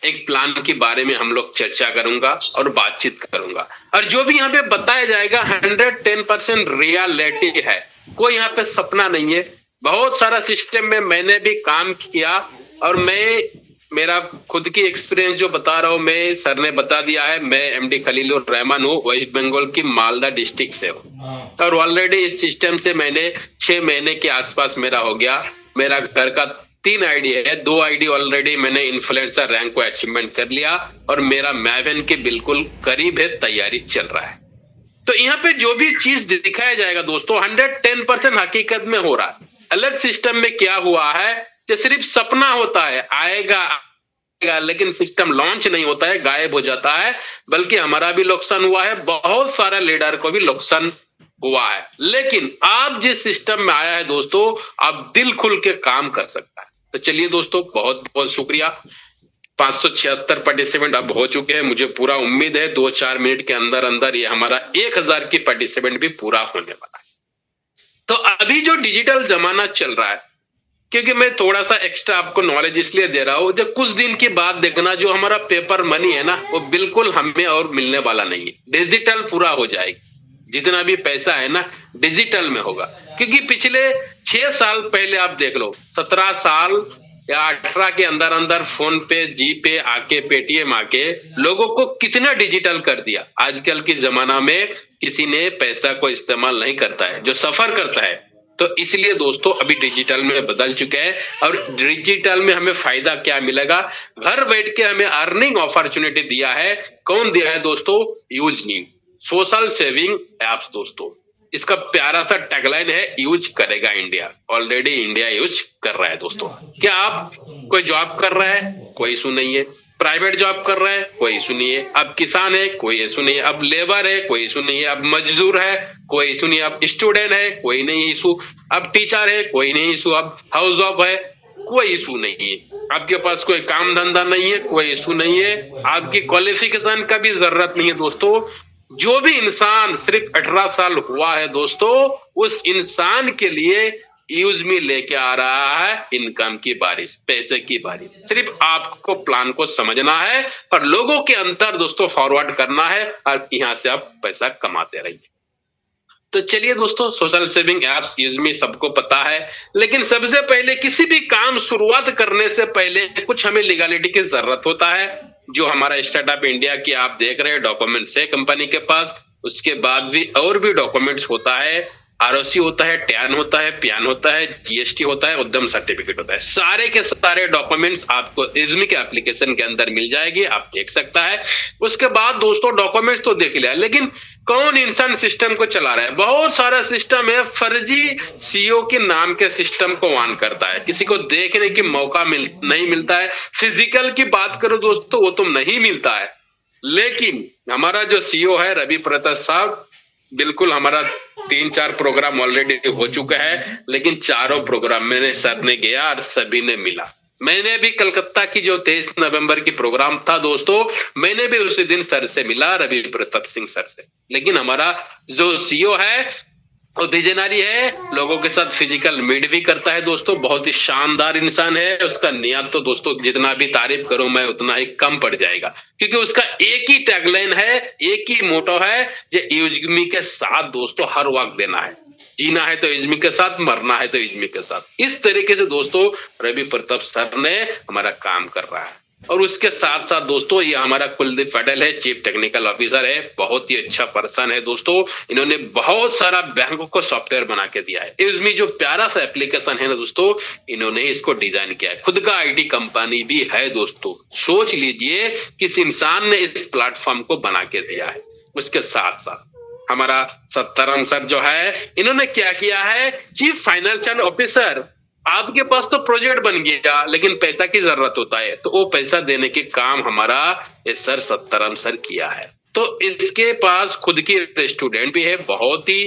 एक प्लान के बारे में हम लोग चर्चा करूंगा और बातचीत करूंगा। और जो भी यहाँ पे बताया जाएगा 110% रियलिटी है, कोई यहाँ पे सपना नहीं है। बहुत सारा सिस्टम में मैंने भी काम किया और मैं मेरा खुद की एक्सपीरियंस जो बता रहा हूँ, मैं सर ने बता दिया है। मैं एमडी खलीलुर रहमान हूँ, वेस्ट बंगाल की मालदा डिस्ट्रिक्ट से हूँ और ऑलरेडी इस सिस्टम से मैंने 6 महीने के आसपास मेरा हो गया। मेरा घर का 3 आईडी है, 2 आईडी ऑलरेडी मैंने इन्फ्लुएंसर रैंक को अचीवमेंट कर लिया और मेरा मैवन के बिल्कुल करीब है, तैयारी चल रहा है। तो यहाँ पे जो भी चीज दिखाया जाएगा दोस्तों 110% हकीकत में हो रहा है। अलग सिस्टम में क्या हुआ है कि सिर्फ सपना होता है, आएगा लेकिन सिस्टम लॉन्च नहीं होता है, गायब हो जाता है। बल्कि हमारा भी नुकसान हुआ है, बहुत सारा लीडर को भी नुकसान हुआ है। लेकिन आप जिस सिस्टम में आया है दोस्तों, आप दिल खुल के काम कर सकता है। तो चलिए दोस्तों, बहुत बहुत शुक्रिया। 576 पार्टिसिपेंट अब हो चुके हैं। मुझे पूरा उम्मीद है 2-4 मिनट के अंदर अंदर ये हमारा 1000 की पार्टिसिपेंट भी पूरा होने वाला है। तो अभी जो डिजिटल जमाना चल रहा है, क्योंकि मैं थोड़ा सा एक्स्ट्रा आपको नॉलेज इसलिए दे रहा हूं, जब कुछ दिन की बात देखना, जो हमारा पेपर मनी है ना, वो बिल्कुल हमें और मिलने वाला नहीं है। डिजिटल पूरा हो जाएगी, जितना भी पैसा है ना डिजिटल में होगा। क्योंकि पिछले 6 साल पहले आप देख लो, 17 साल या 18 के अंदर अंदर फोन पे, जी पे आके, पेटीएम आके लोगों को कितना डिजिटल कर दिया। आजकल के जमाना में किसी ने पैसा को इस्तेमाल नहीं करता है, जो सफर करता है। तो इसलिए दोस्तों अभी डिजिटल में बदल चुके हैं। और डिजिटल में हमें फायदा क्या मिलेगा, घर बैठ के हमें अर्निंग अपॉर्चुनिटी दिया है। कौन दिया है दोस्तों? Use me social saving apps दोस्तों। इसका प्यारा सा टैगलाइन है, यूज करेगा इंडिया। ऑलरेडी इंडिया यूज कर रहा है दोस्तों। क्या आप कोई जॉब कर रहा है? कोई इशू नहीं है। प्राइवेट जॉब कर रहे हैं? कोई इशू नहीं है। अब किसान है? कोई इशू नहीं है। अब लेबर है? कोई इशू नहीं है। अब मजदूर है? कोई इशू नहीं है। अब स्टूडेंट है? कोई नहीं इशू। अब टीचर है? कोई नहीं इशू। अब हाउस जॉब है? कोई इशू नहीं है। आपके पास कोई काम धंधा नहीं है? कोई इशू नहीं है। आपकी क्वालिफिकेशन का भी जरूरत नहीं है दोस्तों। जो भी इंसान सिर्फ 18 साल हुआ है दोस्तों, उस इंसान के लिए यूज मी लेके आ रहा है इनकम की बारिश, पैसे की बारिश। सिर्फ आपको प्लान को समझना है और लोगों के अंतर दोस्तों फॉरवर्ड करना है और यहाँ से आप पैसा कमाते रहिए। तो चलिए दोस्तों, social saving apps use me सबको पता है। लेकिन सबसे पहले किसी भी काम शुरुआत करने से पहले कुछ हमें लीगलिटी की जरूरत होता है। जो हमारा स्टार्टअप इंडिया की आप देख रहे हैं डॉक्यूमेंट्स है कंपनी के पास। उसके बाद भी और भी डॉक्यूमेंट्स होता है, आरओसी होता है, टैन होता है, प्यान होता है, जीएसटी होता है, उद्यम सर्टिफिकेट होता है। सारे के सारे डॉक्यूमेंट्स आपको इज़मी के एप्लीकेशन के अंदर मिल जाएगी, आप देख सकता है। उसके बाद दोस्तों डॉक्यूमेंट्स तो देख लिया, लेकिन कौन इंसान सिस्टम को चला रहा है? बहुत सारा सिस्टम है, फर्जी सीईओ के नाम के सिस्टम को ऑन करता है। किसी को देखने की मौका नहीं मिलता है। फिजिकल की बात करो दोस्तों, वो तो नहीं मिलता है। लेकिन हमारा जो सीईओ है रवि प्रताप साहब, बिल्कुल हमारा 3-4 प्रोग्राम ऑलरेडी हो चुका है। लेकिन चारों प्रोग्राम में सर ने गया और सभी ने मिला। मैंने भी कलकत्ता की जो 23 नवंबर की प्रोग्राम था दोस्तों, मैंने भी उसी दिन सर से मिला, रवि प्रताप सिंह सर से। लेकिन हमारा जो सीईओ है वो विजनरी है, लोगों के साथ फिजिकल मीट भी करता है दोस्तों। बहुत ही शानदार इंसान है। उसका नियत तो दोस्तों जितना भी तारीफ करूं मैं उतना ही कम पड़ जाएगा। क्योंकि उसका एक ही टैगलाइन है, एक ही मोटो है, जो यूजमी के साथ दोस्तों हर वक्त देना है। जीना है तो इज्मी के साथ, मरना है तो इज्मी के साथ। इस तरीके से दोस्तों रवि प्रताप सर ने हमारा काम कर रहा है। और उसके साथ साथ दोस्तों ये हमारा कुलदीप पटेल है, चीफ टेक्निकल ऑफिसर है। बहुत ही अच्छा पर्सन है दोस्तों। इन्होंने बहुत सारा बैंकों को सॉफ्टवेयर बना के दिया है। इसमें जो प्यारा सा एप्लीकेशन है ना दोस्तों, इन्होंने इसको डिजाइन किया है। खुद का आईटी कंपनी भी है दोस्तों। सोच लीजिए किस इंसान ने इस प्लेटफॉर्म को बना के दिया है। उसके साथ साथ हमारा सत्ताराम सर जो है, इन्होंने क्या किया है, चीफ फाइनेंशियल ऑफिसर। आपके पास तो प्रोजेक्ट बन गया, लेकिन पैसा की जरूरत होता है, तो वो पैसा देने के काम हमारा ये सर सत्ताराम सर किया है। तो इसके पास खुद की रेस्टोरेंट भी है, बहुत ही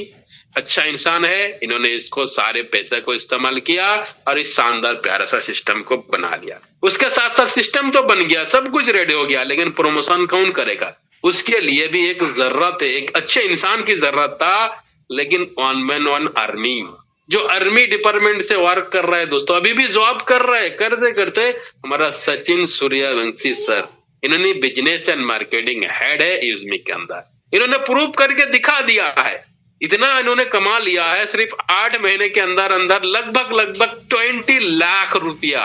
अच्छा इंसान है। इन्होंने इसको सारे पैसे को इस्तेमाल किया और इस शानदार प्यारा सा सिस्टम को बना लिया। उसके साथ साथ सिस्टम तो बन गया, सब कुछ रेडी हो गया, लेकिन प्रमोशन कौन करेगा? उसके लिए भी एक जरूरत है, एक अच्छे इंसान की जरूरत था। लेकिन 1 मैन 1 आर्मी, जो आर्मी डिपार्टमेंट से वर्क कर रहा है दोस्तों, अभी भी जॉब कर रहा है, करते करते हमारा सचिन सूर्यवंशी सर, इन्होंने बिजनेस एंड मार्केटिंग हेड है यूजमी के अंदर। इन्होंने प्रूव करके दिखा दिया है, इतना इन्होंने कमा लिया है सिर्फ 8 महीने के अंदर अंदर, लगभग लगभग 20 लाख रुपया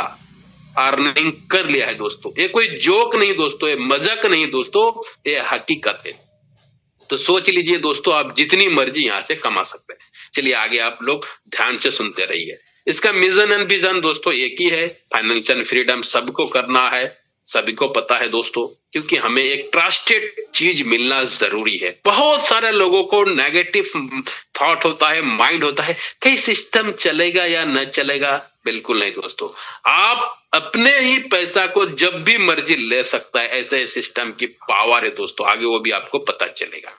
अर्निंग कर लिया है दोस्तों। ये कोई जोक नहीं दोस्तों, ये मजाक नहीं दोस्तों, ये हकीकत है। तो सोच लीजिए दोस्तों, आप जितनी मर्जी यहाँ से कमा सकते हैं। चलिए आगे आप लोग ध्यान से सुनते रहिए। इसका मिशन एंड विजन दोस्तों एक ही है, फाइनेंशियल फ्रीडम सबको करना है, सभी को पता है दोस्तों, क्योंकि हमें एक ट्रस्टेड चीज मिलना जरूरी है। बहुत सारे लोगों को नेगेटिव थॉट होता है, माइंड होता है, कहीं सिस्टम चलेगा या न चलेगा। बिल्कुल नहीं दोस्तों, आप अपने ही पैसा को जब भी मर्जी ले सकता है, ऐसे सिस्टम की पावर है दोस्तों, आगे वो भी आपको पता चलेगा।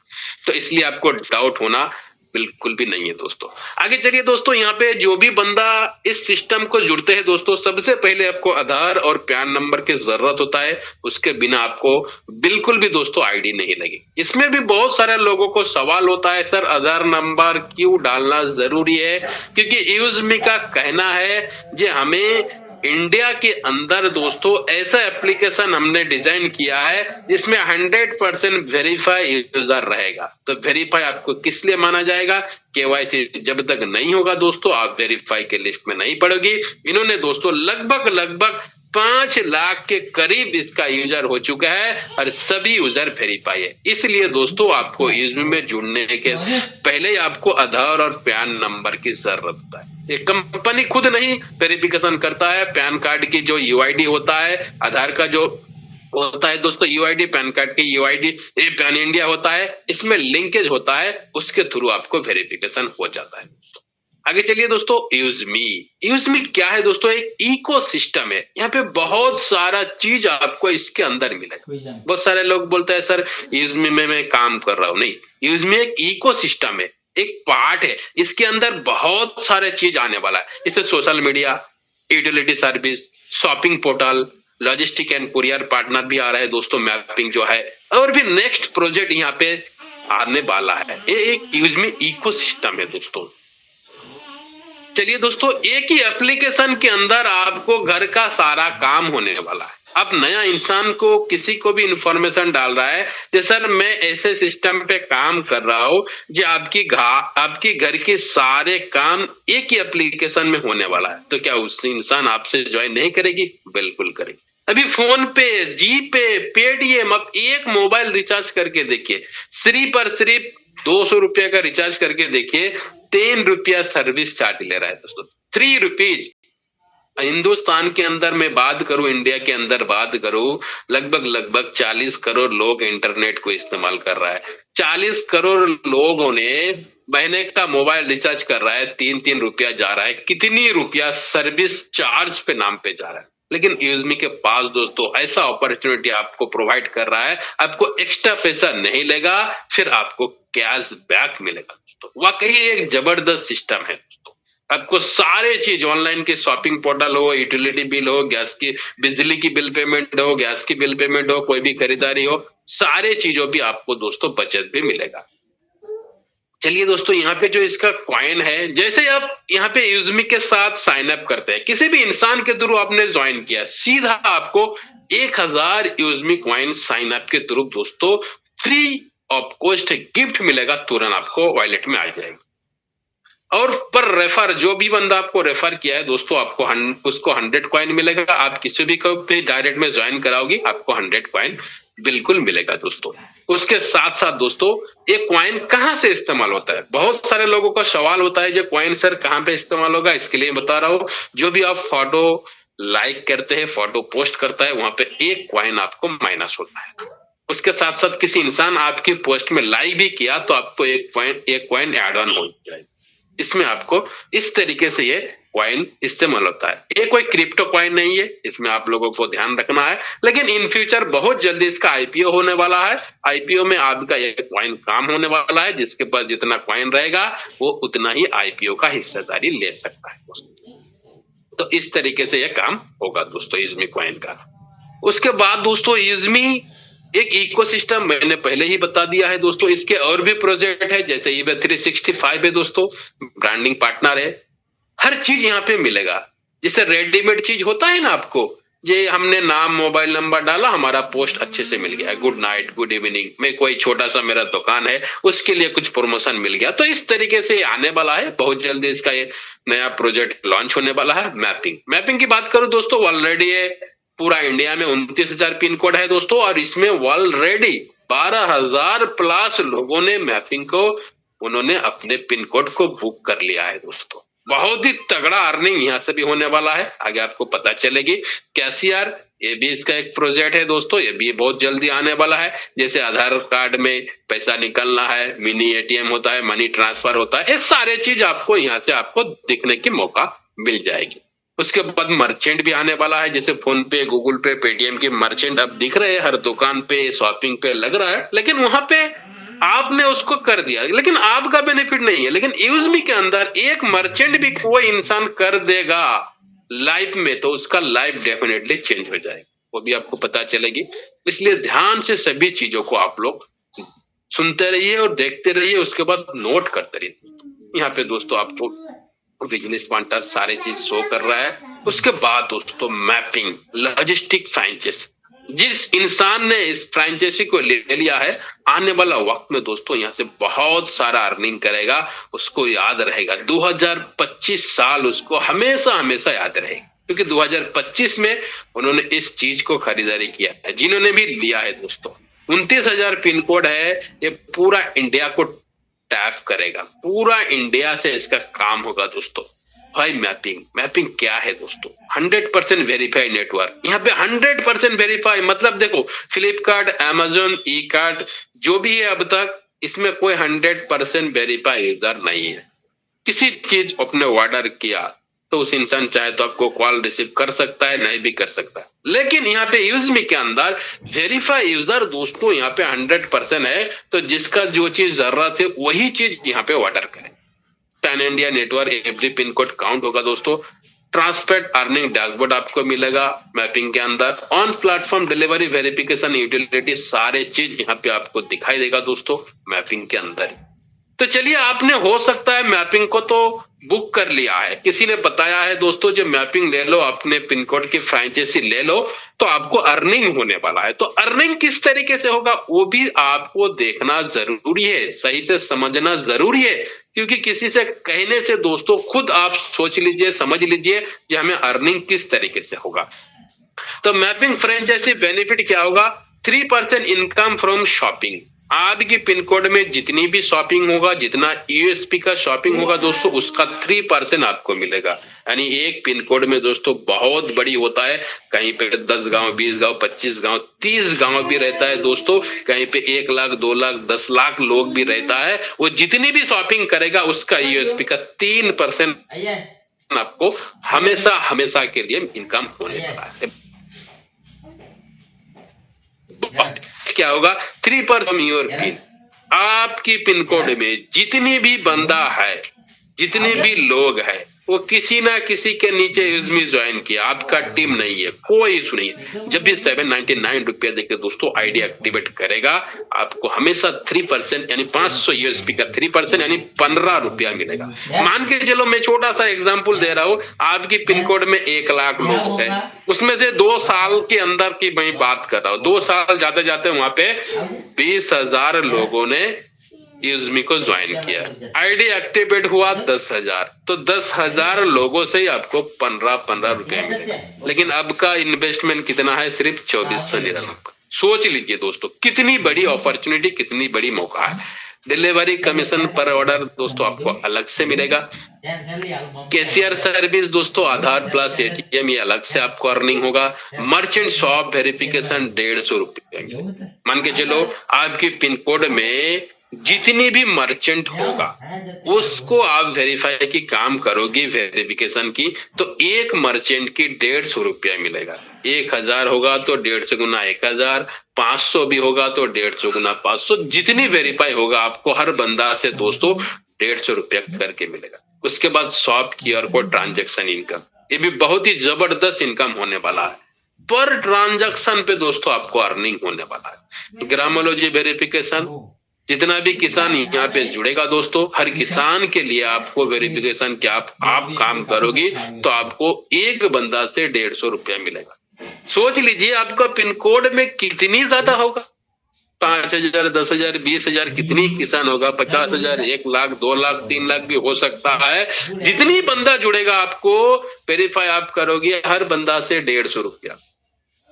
तो इसलिए आपको डाउट होना बिल्कुल भी नहीं है दोस्तों। आगे चलिए दोस्तों, यहाँ पे जो भी बंदा इस सिस्टम को जुड़ते हैं दोस्तों, सबसे पहले आपको आधार और पैन नंबर की जरूरत होता है, उसके बिना आपको बिल्कुल भी दोस्तों आईडी नहीं लगी। इसमें भी बहुत सारे लोगों को सवाल होता है, सर आधार नंबर क्यों डालना जरूरी है? क्योंकि यूजमी का कहना है जे हमें इंडिया के अंदर दोस्तों ऐसा एप्लीकेशन हमने डिजाइन किया है जिसमें 100% वेरीफाई यूजर रहेगा। तो वेरीफाई आपको किस लिए माना जाएगा? केवाईसी जब तक नहीं होगा दोस्तों, आप वेरीफाई के लिस्ट में नहीं पड़ोगी। इन्होंने दोस्तों लगभग लगभग 5 लाख के करीब इसका यूजर हो चुका है और सभी यूजर वेरीफाई है। इसलिए दोस्तों आपको यूजमी में जुड़ने के पहले आपको आधार और पैन नंबर की जरूरत होता है। ये कंपनी खुद नहीं वेरिफिकेशन करता है, पैन कार्ड की जो यूआईडी होता है, आधार का जो होता है दोस्तों यूआईडी, पैन कार्ड की यूआईडी, ये पैन इंडिया होता है, इसमें लिंकेज होता है, उसके थ्रू आपको वेरिफिकेशन हो जाता है। आगे चलिए दोस्तों, यूजमी। यूजमी क्या है दोस्तों? एक इकोसिस्टम है, यहाँ पे बहुत सारा चीज आपको इसके अंदर मिलेगा। बहुत सारे लोग बोलते हैं सर यूजमी में मैं काम कर रहा हूँ, नहीं, यूजमी एक इकोसिस्टम है, एक पार्ट है, इसके अंदर बहुत सारे चीज आने वाला है। इससे social media, utility service, shopping portal, logistic and courier partner भी आ रहा है दोस्तों, मैपिंग जो है, और भी नेक्स्ट प्रोजेक्ट यहाँ पे आने वाला है। ये एक यूजमी इकोसिस्टम है दोस्तों। चलिए दोस्तों, एक ही एप्लीकेशन के अंदर आपको घर का सारा काम होने वाला है। अब नया इंसान को किसी को भी इंफॉर्मेशन डाल रहा है कि सर मैं ऐसे सिस्टम पे काम कर रहा हूँ जो आपकी घर के सारे काम एक ही एप्लीकेशन में होने वाला है, तो क्या उस इंसान आपसे ज्वाइन नहीं करेगी? बिल्कुल करेगी। अभी फोन पे, जी पे, पेटीएम, अब एक मोबाइल रिचार्ज करके देखिए, सिर्फ 200 रुपया का रिचार्ज करके देखिए, 3 रुपया सर्विस चार्ज ले रहा है दोस्तों, 3 रुपीज। हिंदुस्तान के अंदर मैं बात करूं, इंडिया के अंदर बात करूं, लगभग लगभग 40 करोड़ लोग इंटरनेट को इस्तेमाल कर रहा है। 40 करोड़ लोगों ने महीने का मोबाइल रिचार्ज कर रहा है, 3-3 रुपया जा रहा है, कितनी रुपया सर्विस चार्ज पे नाम पे जा रहा है। लेकिन यूजमी के पास दोस्तों ऐसा अपॉर्चुनिटी आपको प्रोवाइड कर रहा है, आपको एक्स्ट्रा पैसा नहीं लेगा, फिर आपको कैश बैक मिलेगा दोस्तों। वाकई एक जबरदस्त सिस्टम है दोस्तों। आपको सारे चीज ऑनलाइन के शॉपिंग पोर्टल हो, यूटिलिटी बिल हो, गैस की बिजली की बिल पेमेंट हो, गैस की बिल पेमेंट हो, कोई भी खरीदारी हो, सारे चीजों भी आपको दोस्तों बचत भी मिलेगा। चलिए दोस्तों, यहाँ पे जो इसका कॉइन है, जैसे आप यहाँ पे यूजमी के साथ साइन अप करते हैं, किसी भी इंसान के थ्रू आपने ज्वाइन किया, सीधा आपको 1000 यूजमी कॉइन साइन अप के थ्रू दोस्तों फ्री ऑफ कॉस्ट गिफ्ट मिलेगा, तुरंत आपको वॉलेट में आ जाएगा। और पर रेफर, जो भी बंदा आपको रेफर किया है दोस्तों, आपको उसको 100 कॉइन मिलेगा। आप किसी भी को डायरेक्ट में ज्वाइन कराओगे, आपको 100 कॉइन बिल्कुल मिलेगा दोस्तों। उसके साथ साथ दोस्तों, ये कॉइन कहाँ से इस्तेमाल होता है? बहुत सारे लोगों का सवाल होता है, जो कॉइन सर कहाँ पे इस्तेमाल होगा? इसके लिए बता रहा हूँ, जो भी आप फोटो लाइक करते हैं, फोटो पोस्ट करता है, वहां पे 1 कॉइन आपको माइनस होता है। उसके साथ साथ किसी इंसान आपकी पोस्ट में लाइक भी किया तो आपको 1 कॉइन एड ऑन हो जाएगा। इसमें आपको इस तरीके से ये कॉइन इस्तेमाल होता है। ये कोई क्रिप्टो कॉइन नहीं है, इसमें आप लोगों को ध्यान रखना है। लेकिन इन फ्यूचर बहुत जल्दी इसका आईपीओ होने वाला है। आईपीओ में आपका ये कॉइन काम होने वाला है, जिसके पास जितना कॉइन रहेगा वो उतना ही आईपीओ का हिस्सेदारी ले सकता है दोस्तों। तो इस तरीके से ये काम होगा दोस्तों यूजमी कॉइन का। उसके बाद दोस्तों, यूजमी एक इकोसिस्टम मैंने पहले ही बता दिया है दोस्तों। इसके और भी प्रोजेक्ट है, जैसे eBay 365 है दोस्तों, ब्रांडिंग पार्टनर है। हर चीज यहाँ पे मिलेगा। जैसे रेडीमेड चीज होता है ना, आपको ये हमने नाम मोबाइल नंबर डाला, हमारा पोस्ट अच्छे से मिल गया, गुड नाइट गुड इवनिंग में, कोई छोटा सा मेरा दुकान है उसके लिए कुछ प्रमोशन मिल गया। तो इस तरीके से आने वाला है, बहुत जल्दी इसका ये नया प्रोजेक्ट लॉन्च होने वाला है। मैपिंग मैपिंग की बात करूं दोस्तों, ऑलरेडी ये पूरा इंडिया में 29,000 पिन कोड है दोस्तों, और इसमें ऑलरेडी 12,000 प्लस लोगों ने मैपिंग को, उन्होंने अपने पिन कोड को बुक कर लिया है दोस्तों। बहुत ही तगड़ा अर्निंग यहाँ से भी होने वाला है, आगे आपको पता चलेगी। कैशियर, ये भी इसका एक प्रोजेक्ट है दोस्तों, ये भी बहुत जल्दी आने वाला है। जैसे आधार कार्ड में पैसा निकलना है, मिनी एटीएम होता है, मनी ट्रांसफर होता है, ये सारे चीज आपको यहाँ से आपको दिखने की मौका मिल जाएगी। उसके बाद मर्चेंट भी आने वाला है, जैसे फोन पे, गूगल पे, पेटीएम के मर्चेंट अब दिख रहे हैं हर दुकान पे, शॉपिंग पे लग रहा है, लेकिन वहां पे आपने उसको कर दिया, लेकिन आपका बेनिफिट नहीं है। लेकिन यूजमी के अंदर एक मर्चेंट भी कोई इंसान कर देगा लाइफ में, तो उसका लाइफ डेफिनेटली चेंज हो जाएगा, वो भी आपको पता चलेगी। इसलिए ध्यान से सभी चीजों को आप लोग सुनते रहिए और देखते रहिए, उसके बाद नोट करते रहिए। यहाँ पे दोस्तों आपको बिजनेस पार्टनर सारे चीज शो कर रहा है। उसके बाद दोस्तों मैपिंग, लॉजिस्टिक फ्रेंचाइज, जिस इंसान ने इस फ्रेंचाइजी को ले लिया है, आने वाला वक्त में दोस्तों यहाँ से बहुत सारा अर्निंग करेगा, उसको याद रहेगा 2025 साल, उसको हमेशा हमेशा याद रहेगा, क्योंकि 2025 में उन्होंने इस चीज को खरीदारी किया है। जिन्होंने भी लिया है दोस्तों, 29,000 पिन कोड है, ये पूरा इंडिया को टैप करेगा, पूरा इंडिया से इसका काम होगा दोस्तों। भाई मैपिंग, मैपिंग क्या है दोस्तों? 100% वेरीफाइड नेटवर्क। यहाँ पे 100% वेरीफाई मतलब देखो, फ्लिपकार्ट, अमेजोन, ई कार्ट जो भी है अब तक, इसमें कोई 100% वेरीफाई यूजर नहीं है। किसी चीज अपने ऑर्डर किया तो उस इंसान चाहे तो आपको कॉल रिसीव कर सकता है, नहीं भी कर सकता है। लेकिन यहाँ पे यूजमी के अंदर वेरीफाई यूजर दोस्तों यहाँ पे 100% है, तो जिसका जो चीज जरूरत है वही चीज यहाँ पे ऑर्डर करें। Pan India network, every pin code count होगा दोस्तों। ट्रांसपेरेंट अर्निंग डैशबोर्ड आपको मिलेगा मैपिंग के अंदर। On platform delivery, verification, utility, सारे चीज यहाँ पे आपको दिखाई देगा दोस्तों मैपिंग के अंदर। तो चलिए, आपने हो सकता है मैपिंग को तो बुक कर लिया है, किसी ने बताया है दोस्तों जो मैपिंग ले लो, अपने पिन कोड की फ्रेंचाइजी ले लो तो आपको अर्निंग होने वाला है। तो अर्निंग किस तरीके से होगा वो भी आपको देखना जरूरी है, सही से समझना जरूरी है, क्योंकि किसी से कहने से दोस्तों खुद आप सोच लीजिए, समझ लीजिए कि हमें अर्निंग किस तरीके से होगा। तो मैपिंग फ्रेंचाइजी बेनिफिट क्या होगा? 3% इनकम फ्रॉम शॉपिंग। आपकी पिन कोड में जितनी भी शॉपिंग होगा, जितना यूएसपी का शॉपिंग होगा दोस्तों, उसका 3% आपको मिलेगा। यानी एक पिन कोड में दोस्तों बहुत बड़ी होता है, कहीं पे 10 गांव, 20 गांव, 25 गांव, 30 गांव भी रहता है दोस्तों, कहीं पे 1 लाख, 2 लाख, 10 लाख लोग भी रहता है। वो जितनी भी शॉपिंग करेगा उसका यूएसपी का 3% आपको हमेशा हमेशा के लिए इनकम होने वाला है। क्या होगा? 3% योर पिन। आपकी पिन कोड में जितनी भी बंदा है, जितने भी लोग हैं, वो किसी ना किसी के नीचे यूजमी ज्वाइन किया, आपका टीम नहीं है, कोई इशू नहीं है। जब भी 799 रुपया देके दोस्तों आईडी एक्टिवेट करेगा, आपको हमेशा 3% यानी 500 यूएसपी का 3% यानी 15 रुपया मिलेगा। मान के चलो, मैं छोटा सा एग्जांपल दे रहा हूँ, आपकी पिन कोड में 1 लाख लोग हैं, उसमें से 2 साल के अंदर की मैं बात कर रहा हूँ, 2 साल जाते जाते वहां पे 20,000 लोगों ने यूजमी को ज्वाइन किया, आईडी एक्टिवेट हुआ 10,000, तो 10,000 लोगों से ही आपको 15 रुपए मिलेगा। लेकिन अब का इन्वेस्टमेंट कितना है? सिर्फ 2499। सोच लीजिए दोस्तों, कितनी बड़ी अपॉर्चुनिटी, कितनी बड़ी मौका है। डिलीवरी कमीशन पर ऑर्डर दोस्तों आपको अलग से मिलेगा। कैशियर सर्विस दोस्तों, आधार प्लस एटीएम, ये अलग से आपको अर्निंग होगा। मर्चेंट शॉप वेरिफिकेशन 150 रुपए। मान के चलो, आपकी पिन कोड में जितनी भी मर्चेंट होगा उसको आप वेरीफाई की काम करोगी, वेरिफिकेशन की, तो एक मर्चेंट की 150 रुपया मिलेगा। 1000 होगा तो 150 गुना 1000, 500 भी होगा तो 150 गुना 500, जितनी वेरीफाई होगा आपको हर बंदा से दोस्तों 150 रुपया करके मिलेगा। उसके बाद shop QR code transaction income, ये भी बहुत ही जबरदस्त इनकम होने वाला है। पर ट्रांजैक्शन पे दोस्तों आपको अर्निंग होने वाला है। ग्रामोलॉजी वेरिफिकेशन, जितना भी किसान यहाँ पे जुड़ेगा दोस्तों, हर किसान के लिए आपको वेरिफिकेशन कि आप काम करोगे तो आपको एक बंदा से 150 रुपया मिलेगा। सोच लीजिए आपका पिन कोड में कितनी ज्यादा होगा, 5,000, 10,000, 20,000, कितनी किसान होगा, 50,000, 1,00,000, 2,00,000, 3,00,000 भी हो सकता है। जितनी बंदा जुड़ेगा आपको वेरीफाई आप करोगे हर बंदा से 150 रुपया।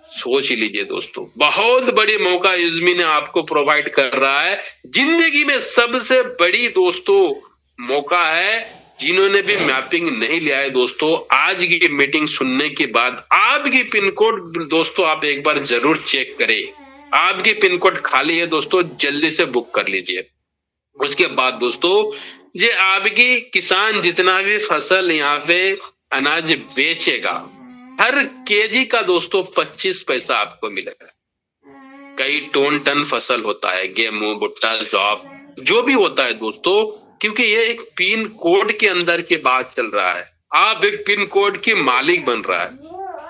सोच लीजिए दोस्तों, बहुत बड़ी मौका यूजमी ने आपको प्रोवाइड कर रहा है। जिंदगी में सबसे बड़ी दोस्तों मौका है। जिन्होंने भी मैपिंग नहीं लिया है दोस्तों, आज की मीटिंग सुनने के बाद आपकी पिन कोड दोस्तों आप एक बार जरूर चेक करें। आपकी पिन कोड खाली है दोस्तों, जल्दी से बुक कर लीजिए। उसके बाद दोस्तों, ये आपकी किसान जितना भी फसल यहाँ पे अनाज बेचेगा, हर केजी का दोस्तों 25 पैसा आपको मिलेगा। कई टन फसल होता है, गेहूं, भुट्टा, जौ, जो भी होता है दोस्तों, क्योंकि ये एक पिन कोड के अंदर की बात चल रहा है। आप एक पिन कोड की मालिक बन रहा है।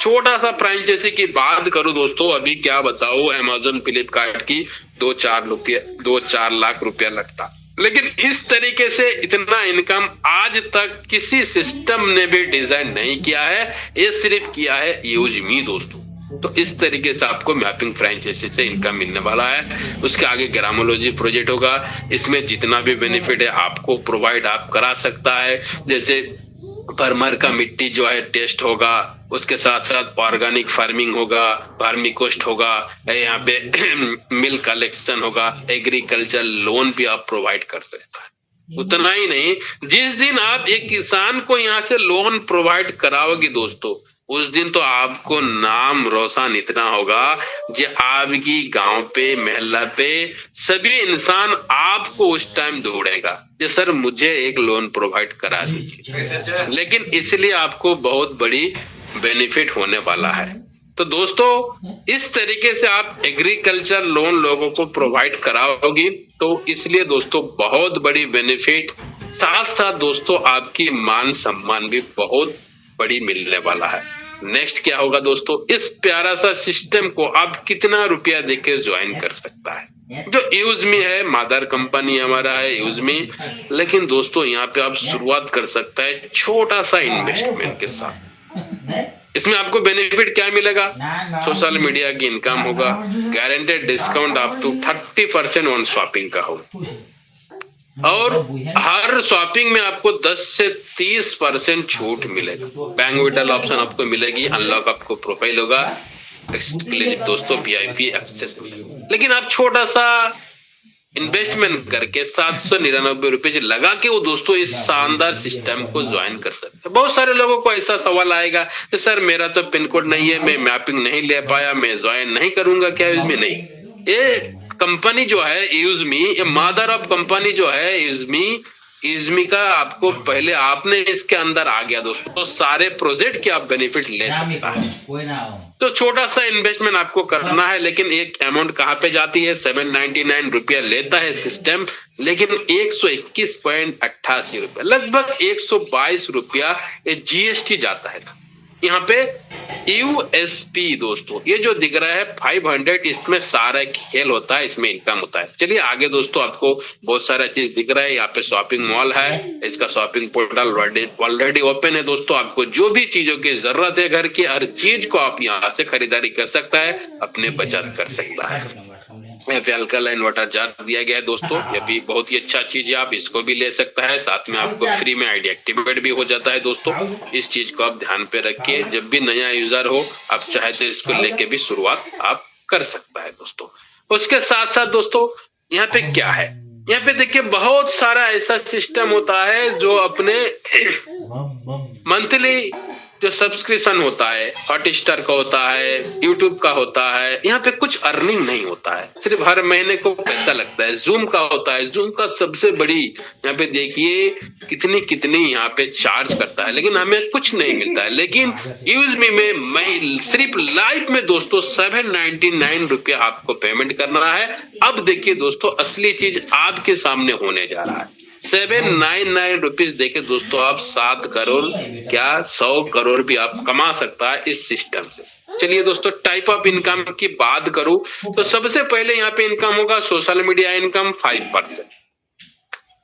छोटा सा फ्रेंचाइजी की बात करूं दोस्तों, अभी क्या बताओ, अमेज़न, फ्लिपकार्ट की 2-4 लाख रुपया लगता, लेकिन इस तरीके से इतना इनकम आज तक किसी सिस्टम ने भी डिजाइन नहीं किया है। ये सिर्फ किया है यूजमी दोस्तों। तो इस तरीके से आपको मैपिंग फ्रेंचाइजी से इनकम मिलने वाला है। उसके आगे ग्रामोलॉजी प्रोजेक्ट होगा, इसमें जितना भी बेनिफिट है आपको प्रोवाइड आप करा सकता है। जैसे परमर का मिट्टी जो है टेस्ट होगा, उसके साथ साथ ऑर्गेनिक फार्मिंग होगा, वर्मीकोस्ट होगा, यहाँ पे मिल्क कलेक्शन होगा, एग्रीकल्चर लोन भी आप प्रोवाइड कर सकता है। उतना ही नहीं, जिस दिन आप एक किसान को यहाँ से लोन प्रोवाइड कराओगे दोस्तों, उस दिन तो आपको नाम रोशन इतना होगा कि आपकी गांव पे, मोहल्ला पे सभी इंसान आपको उस टाइम दौड़ेगा कि सर मुझे एक लोन प्रोवाइड करा दीजिए। लेकिन इसलिए आपको बहुत बड़ी बेनिफिट होने वाला है। तो दोस्तों, इस तरीके से आप एग्रीकल्चर लोन लोगों को प्रोवाइड कराओगी, तो इसलिए दोस्तों बहुत बड़ी बेनिफिट, साथ साथ दोस्तों आपकी मान सम्मान भी बहुत बड़ी मिलने वाला है। नेक्स्ट क्या होगा दोस्तों, इस प्यारा सा सिस्टम को आप कितना रुपया देके ज्वाइन कर सकता है। जो यूजमी है, मदर कंपनी हमारा है यूजमी, लेकिन दोस्तों यहाँ पे आप शुरुआत कर सकता है छोटा सा इन्वेस्टमेंट के साथ। इसमें आपको बेनिफिट क्या मिलेगा, सोशल मीडिया की इनकम होगा, guaranteed discount up to 30% on shopping का होगा, और हर शॉपिंग में आपको 10 से 30% छूट मिलेगा। बैंक विड्रॉल ऑप्शन आपको मिलेगी, अनलॉक आपको प्रोफाइल होगा, एक्सक्लूसिव दोस्तों VIP एक्सेस मिलेगा। लेकिन आप छोटा सा इन्वेस्टमेंट करके 799 रुपए लगा के वो दोस्तों इस शानदार सिस्टम को ज्वाइन कर सकते हैं। बहुत सारे लोगों को ऐसा सवाल आएगा कि सर मेरा तो पिन कोड नहीं है, मैं मैपिंग नहीं ले पाया, मैं ज्वाइन नहीं करूंगा क्या इसमें? नहीं, ये कंपनी जो है यूजमी, ये मदर ऑफ कंपनी जो है यूजमी का, आपको पहले आपने इसके अंदर आ गया दोस्तों, तो सारे प्रोजेक्ट के आप बेनिफिट ले सकता है। तो छोटा सा इन्वेस्टमेंट आपको करना है, लेकिन एक अमाउंट कहाँ पे जाती है, 799 रुपया लेता है सिस्टम, लेकिन 121.88 रुपया, लगभग 122 रुपया ये GST जाता है। यहाँ पे USP दोस्तों, ये जो दिख रहा है 500, इसमें सारा खेल होता है, इसमें इनकम होता है। चलिए आगे दोस्तों, आपको बहुत सारा चीज दिख रहा है। यहाँ पे शॉपिंग मॉल है, इसका शॉपिंग पोर्टल ऑलरेडी ओपन है दोस्तों। आपको जो भी चीजों की जरूरत है घर की, हर चीज को आप यहाँ से खरीदारी कर सकता है, अपने बचत कर सकता है। अल्कलाइन वाटर जार दिया गया है दोस्तों, ये भी बहुत ही अच्छा चीज है, आप इसको भी ले सकता है। साथ में आपको फ्री में आईडी एक्टिवेट भी हो जाता है दोस्तों। इस चीज को आप ध्यान पे रखिए, जब भी नया यूजर हो आप चाहे तो इसको लेके भी शुरुआत आप कर सकता है दोस्तों। उसके साथ साथ दोस्तों यहाँ पे क्या है, यहाँ पे देखिए बहुत सारा ऐसा सिस्टम होता है जो अपने मंथली जो सब्सक्रिप्शन होता है, हॉटस्टार का होता है, यूट्यूब का होता है, यहाँ पे कुछ अर्निंग नहीं होता है, सिर्फ हर महीने को पैसा लगता है। जूम का होता है, जूम का सबसे बड़ी यहाँ पे देखिए कितनी यहाँ पे चार्ज करता है, लेकिन हमें कुछ नहीं मिलता है। लेकिन यूजमी में मैं सिर्फ लाइव में दोस्तों 799 रुपया आपको पेमेंट करना है। अब देखिए दोस्तों, असली चीज आपके सामने होने जा रहा है। ₹799 देके दोस्तों आप 7 करोड़ क्या 100 करोड़ भी आप कमा सकता है इस सिस्टम से। चलिए दोस्तों, टाइप ऑफ इनकम की बात करूं तो सबसे पहले यहाँ पे इनकम होगा social media income 5%।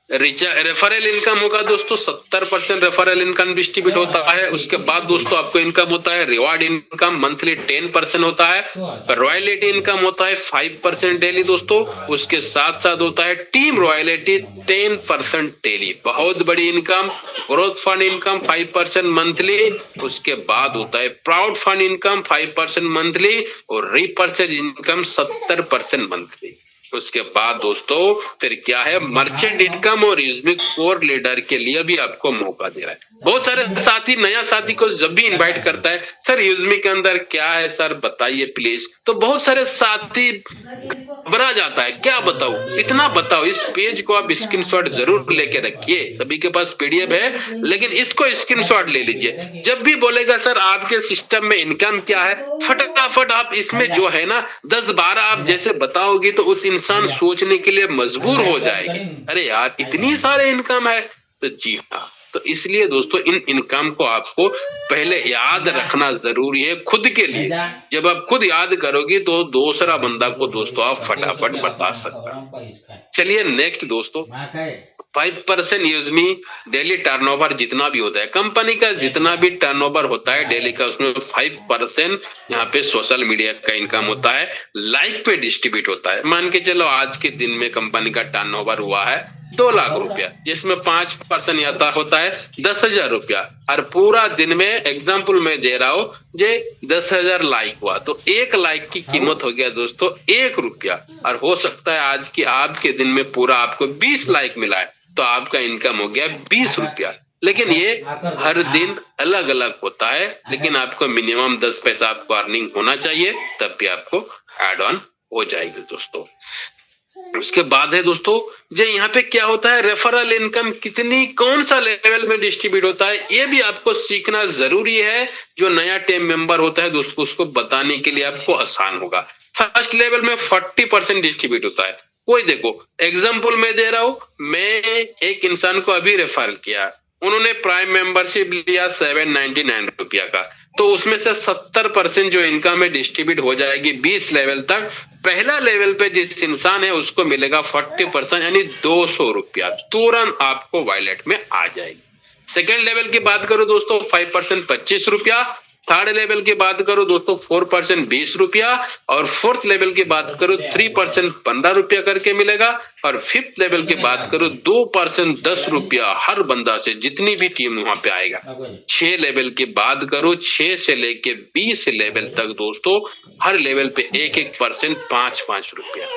Referral income होगा दोस्तों 70% रेफरल इनकम डिस्ट्रीब्यूट होता है। उसके बाद दोस्तों आपको इनकम होता है रिवार्ड इनकम मंथली 10% होता है। रॉयल्टी इनकम होता है 5% डेली दोस्तों। उसके साथ साथ होता है टीम रॉयल्टी 10% डेली, बहुत बड़ी income. Growth fund income 5% monthly. उसके बाद होता है प्राउड फंड इनकम 5% मंथली और रीपर्चेज इनकम 70% मंथली। उसके बाद दोस्तों फिर क्या है, मर्चेंट इनकम और यूजमिक कोर लीडर के लिए भी आपको मौका दे रहा है। बहुत सारे साथी नया साथी को जब भी इनवाइट करता है, सर यूजमिक के अंदर क्या है सर बताइए प्लीज, तो बहुत सारे साथी घबरा जाता है, क्या बताऊं, इतना बताओ। इस पेज को आप स्क्रीनशॉट जरूर लेके रखिए, सभी के पास पीडीएफ है, लेकिन इसको स्क्रीनशॉट ले लीजिए। जब भी बोलेगा सर आपके सिस्टम में इनकम क्या है, फटाफट आप इसमें जो है ना 10-12 आप जैसे बताओगी तो उस इंसान सोचने के लिए मजबूर हो जाएगी, अरे यार इतनी सारे इनकम है। तो जी हाँ, तो इसलिए दोस्तों इन इनकम को आपको पहले याद रखना जरूरी है खुद के लिए। जब आप खुद याद करोगे तो दूसरा बंदा को दोस्तों आप फटाफट बता सकते। चलिए नेक्स्ट दोस्तों, 5% यूजमी डेली टर्नओवर जितना भी होता है, कंपनी का जितना भी टर्नओवर होता है डेली का, उसमें 5% यहाँ पे सोशल मीडिया का इनकम होता है, लाइक पे डिस्ट्रीब्यूट होता है। मान के चलो आज के दिन में कंपनी का टर्नओवर हुआ है 2 लाख रुपया, जिसमें 5% आता होता है 10,000 रुपया, और पूरा दिन में एग्जाम्पल मैं दे रहा हूँ जे 10,000 लाइक हुआ तो 1 लाइक की कीमत हो गया दोस्तों 1 रुपया। और हो सकता है आज की आपके दिन में पूरा आपको 20 लाइक मिला है तो आपका इनकम हो गया 20 रुपया। लेकिन ये हर दिन अलग अलग होता है, लेकिन आपको मिनिमम 10 पैसा आपको अर्निंग होना चाहिए, तब भी आपको एड ऑन हो जाएगी दोस्तों। उसके बाद है दोस्तों जो यहाँ पे क्या होता है, रेफरल इनकम कितनी कौन सा लेवल में डिस्ट्रीब्यूट होता है, ये भी आपको सीखना जरूरी है। जो नया टीम मेंबर होता है दोस्तों उसको बताने के लिए आपको आसान होगा। फर्स्ट लेवल में 40% डिस्ट्रीब्यूट होता है। कोई देखो एग्जाम्पल मैं दे रहा हूँ, मैं एक इंसान को अभी रेफर किया, उन्होंने प्राइम मेंबरशिप लिया 799 रुपया का, तो उसमें से 70% जो इनकम है डिस्ट्रीब्यूट हो जाएगी 20 लेवल तक। पहला लेवल पे जिस इंसान है उसको मिलेगा 40% यानी 200 रुपया तुरंत आपको वॉलेट में आ जाएगी। सेकेंड लेवल की बात करो दोस्तों 5% 25 रुपया। थर्ड लेवल की बात करो दोस्तों 4% 20 रुपया, और फोर्थ लेवल की बात करो 3% 15 रुपया करके मिलेगा, और फिफ्थ लेवल की बात करो 2% 10 रुपया हर बंदा से जितनी भी टीम वहां पे आएगा। 6 लेवल की बात करो 6 से लेके 20 लेवल तक दोस्तों हर लेवल पे 1% 5 रुपया।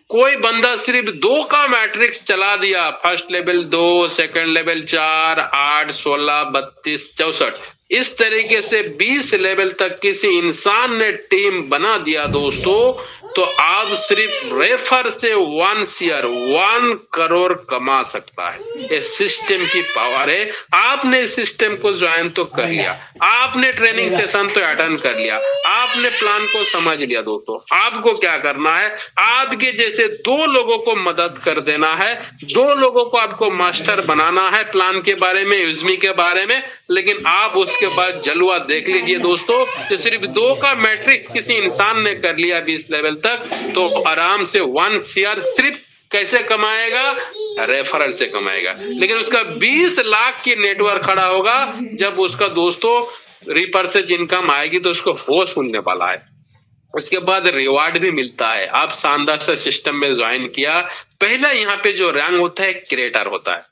कोई बंदा सिर्फ 2 का मैट्रिक्स चला दिया, फर्स्ट लेवल 2, सेकंड लेवल 4, 8, 16, 32, 64, इस तरीके से 20 लेवल तक किसी इंसान ने टीम बना दिया दोस्तों, तो आप सिर्फ रेफर से 1 करोड़ कमा सकता है। ये सिस्टम की पावर है। आपने इस सिस्टम को ज्वाइन तो कर लिया, आपने ट्रेनिंग सेशन तो अटेंड कर लिया, आपने प्लान को समझ लिया दोस्तों, आपको क्या करना है, आपके जैसे 2 लोगों को मदद कर देना है, 2 लोगों को आपको मास्टर बनाना है प्लान के बारे में, यूजमी के बारे में। लेकिन आप उसके बाद जलवा देख लीजिए दोस्तों, तो सिर्फ 2 का मैट्रिक किसी इंसान ने कर लिया 20 लेवल तक, तो आराम से 1 CR सिर्फ कैसे कमाएगा, रेफरल से कमाएगा। लेकिन उसका 20 लाख की नेटवर्क खड़ा होगा जब उसका दोस्तों रिपर्चेज इनकम आएगी तो उसको होश सुनने वाला है। उसके बाद रिवार्ड भी मिलता है। आप शानदार से सिस्टम में ज्वाइन किया, पहला यहाँ पे जो रैंक होता है क्रिएटर होता है,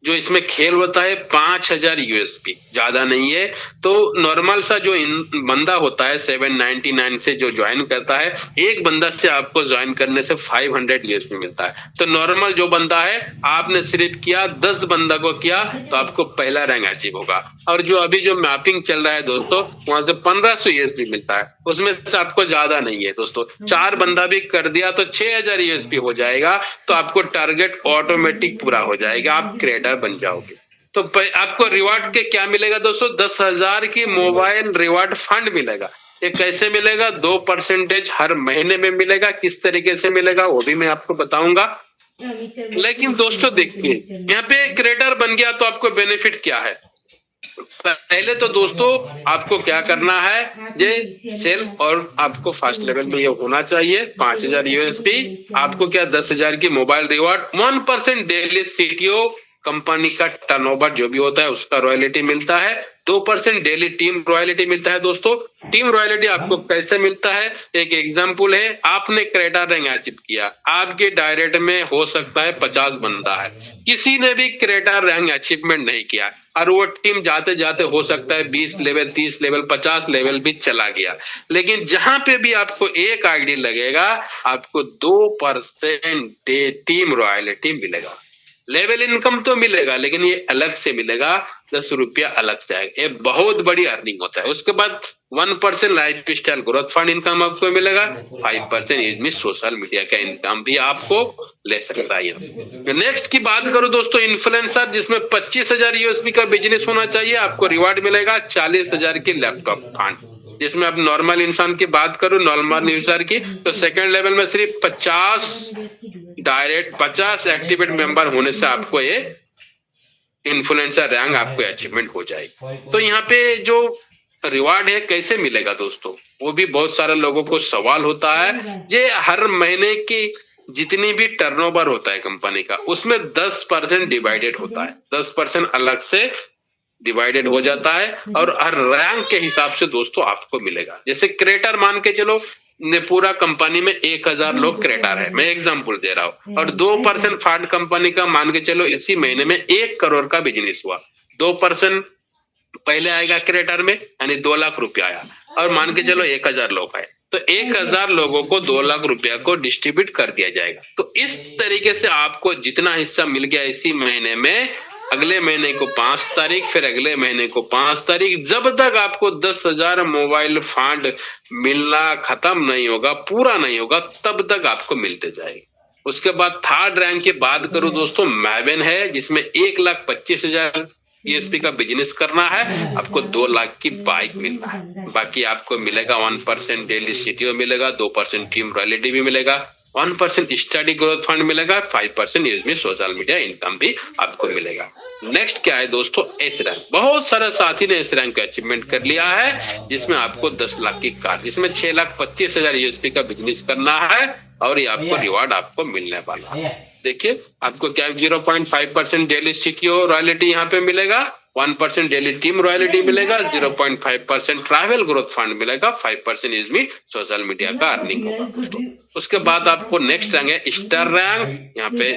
जो इसमें खेल होता है 5000 यूएसपी, ज्यादा नहीं है। तो नॉर्मल सा जो बंदा होता है 799 से जो ज्वाइन करता है, एक बंदा से आपको ज्वाइन करने से 500 यूएसपी मिलता है। तो नॉर्मल जो बंदा है आपने सिर्फ किया 10 बंदा को किया तो आपको पहला रैंक अचीव होगा। और जो अभी जो मैपिंग चल रहा है दोस्तों वहां से 1500 यूएसपी मिलता है, उसमें से आपको ज्यादा नहीं है दोस्तों, 4 बंदा भी कर दिया तो 6000 यूएसपी हो जाएगा, तो आपको टारगेट ऑटोमेटिक पूरा हो जाएगा, आप क्रिएटर बन जाओगे। तो आपको रिवार्ड के क्या मिलेगा दोस्तों, 10,000 की मोबाइल रिवार्ड फंड मिलेगा। ये कैसे मिलेगा, 2% हर महीने में मिलेगा। किस तरीके से मिलेगा वो भी मैं आपको बताऊंगा। लेकिन दोस्तों देखिए, यहाँ पे क्रिएटर बन गया तो आपको बेनिफिट क्या है? पहले तो दोस्तों आपको क्या करना है, ये सेल और आपको फर्स्ट लेवल में ये होना चाहिए 5000 यूएसपी। आपको क्या 10,000 की mobile reward, 1% daily CTO company का टर्नओवर जो भी होता है उसका रॉयल्टी मिलता है, 2% डेली टीम रॉयल्टी मिलता है। दोस्तों टीम रॉयल्टी आपको कैसे मिलता है? एक एग्जांपल है, आपने क्रेटा रैंक अचीव किया, आपके डायरेक्ट में हो सकता है 50 बंदा है, किसी ने भी क्रेटा रैंक अचीवमेंट नहीं किया और वो टीम जाते जाते हो सकता है 20 लेवल, 30 लेवल, 50 लेवल भी चला गया, लेकिन जहां पे भी आपको एक आईडी लगेगा आपको 2% टीम रॉयल्टी मिलेगा। लेवल इनकम तो मिलेगा लेकिन ये अलग से मिलेगा, 10 रुपया अलग से आएगा, ये बहुत बड़ी अर्निंग होता है। उसके बाद 1% life style growth fund income आपको मिलेगा, 5% इसमें सोशल मीडिया का इनकम भी आपको ले सकता है। नेक्स्ट की बात करो दोस्तों, इन्फ्लुएंसर जिसमें 25,000 यूएसबी का बिजनेस होना चाहिए, आपको रिवार्ड मिलेगा 40,000 की लैपटॉप फंड। जिसमें आप नॉर्मल इंसान की बात करो, नॉर्मल यूजर की, तो सेकंड लेवल में सिर्फ 50 डायरेक्ट 50 एक्टिवेट मेंबर होने से आपको ये इन्फ्लुएंसर रैंक आपको अचीवमेंट हो जाएगी। तो यहाँ पे जो रिवार्ड है कैसे मिलेगा दोस्तों, वो भी बहुत सारे लोगों को सवाल होता है। ये हर महीने की जितनी भी टर्नओवर होता है कंपनी का उसमें 10% डिवाइडेड होता है, 10% अलग से डिवाइडेड हो जाता है और हर रैंक के हिसाब से दोस्तों आपको मिलेगा। जैसे क्रेटर मान के चलो, ने पूरा कंपनी में 1000 लोग क्रेटर है, मैं एग्जांपल दे रहा हूँ, और 2% फंड कंपनी का मान के चलो इसी महीने में 1 करोड़ का बिजनेस हुआ, 2% पहले आएगा क्रेटर में यानी 2 लाख रुपया आया, और मान के चलो 1000 लोग आए तो 1000 लोगों को 2 लाख रुपया को डिस्ट्रीब्यूट कर दिया जाएगा। तो इस तरीके से आपको जितना हिस्सा मिल गया इसी महीने में, अगले महीने को 5 तारीख, फिर अगले महीने को 5 तारीख, जब तक आपको 10,000 मोबाइल फंड मिलना खत्म नहीं होगा, पूरा नहीं होगा, तब तक आपको मिलते जाएगी। उसके बाद थर्ड रैंक की बात करूं दोस्तों, मैवन है जिसमें 1,25,000 ईएसपी का बिजनेस करना है, आपको 2 लाख की बाइक मिलना है। बाकी आपको मिलेगा 1% डेली सीटीओ मिलेगा, 2% टीम रॉयल्टी भी मिलेगा, 1% स्टडी ग्रोथ फंड मिलेगा, 5% इसमें सोशल मीडिया इनकम भी आपको मिलेगा। नेक्स्ट क्या है दोस्तों, एस रैंक। बहुत सारे साथी ने एस रैंक का अचीवमेंट कर लिया है, जिसमें आपको 10 लाख की कार, जिसमें 6,25,000 यूएसपी का बिजनेस करना है और ये आपको रिवार्ड आपको मिलने वाला है। देखिए आपको क्या 0.5% डेली सीटीओ रॉयल्टी यहाँ पे मिलेगा, 1% डेली टीम रॉयल्टी मिलेगा, 0.5% ट्रैवल ग्रोथ फंड मिलेगा, 5% इसमें सोशल मीडिया का अर्निंग होगा दोस्तों। उसके बाद आपको नेक्स्ट रैंक है स्टार रैंक, यहाँ पे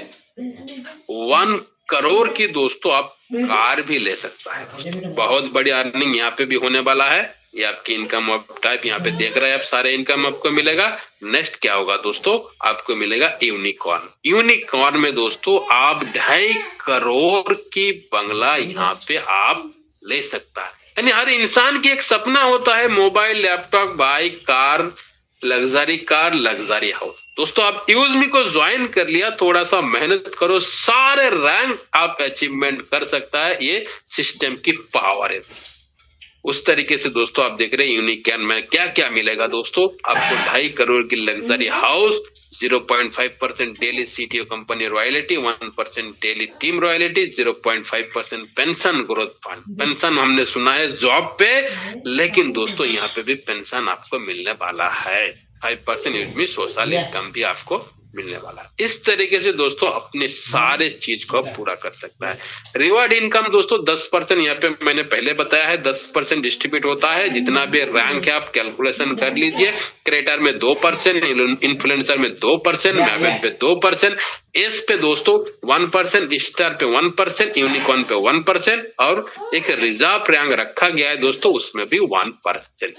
1 करोड़ की दोस्तों आप कार भी ले सकता है, बहुत बड़ी अर्निंग यहाँ पे भी होने वाला है। ये आपकी इनकम ऑफ टाइप यहाँ पे देख रहे हैं आप, सारे इनकम आपको मिलेगा। नेक्स्ट क्या होगा दोस्तों, आपको मिलेगा यूनिकॉर्न। यूनिकॉर्न में दोस्तों आप 2.5 करोड़ की बंगला यहाँ पे आप ले सकता है। यानी हर इंसान की एक सपना होता है, mobile, laptop, bike, car, luxury house. दोस्तों आप यूजमी को ज्वाइन कर लिया, थोड़ा सा मेहनत करो, सारे रैंक आप अचीवमेंट कर सकता है, ये सिस्टम की पावर है। उस तरीके से दोस्तों आप देख रहे हैं यूनिकॉर्न में क्या क्या मिलेगा दोस्तों, आपको 2.5 करोड़ की luxury house, 0.5% daily CTO company royalty, 1% daily team royalty, 0.5% pension growth fund. Pension हमने सुना है जॉब पे, लेकिन दोस्तों यहाँ पे भी पेंशन आपको मिलने वाला है, 5% इसमें सोशल इनकम भी आपको मिलने वाला है। इस तरीके से दोस्तों अपने सारे चीज को पूरा कर सकता है। रिवार्ड इनकम दोस्तों 10% यहाँ पे मैंने पहले बताया है, 10% डिस्ट्रीब्यूट होता है, जितना भी रैंक है आप कैलकुलेशन कर लीजिए। क्रेटर में 2%, इन्फ्लुएंसर में 2%, मैवन पे 2%, एस पे दोस्तों 1%, स्टार पे 1%, यूनिकॉर्न पे 1%, और एक रिजर्व रैंक रखा गया है दोस्तों उसमें भी 1%।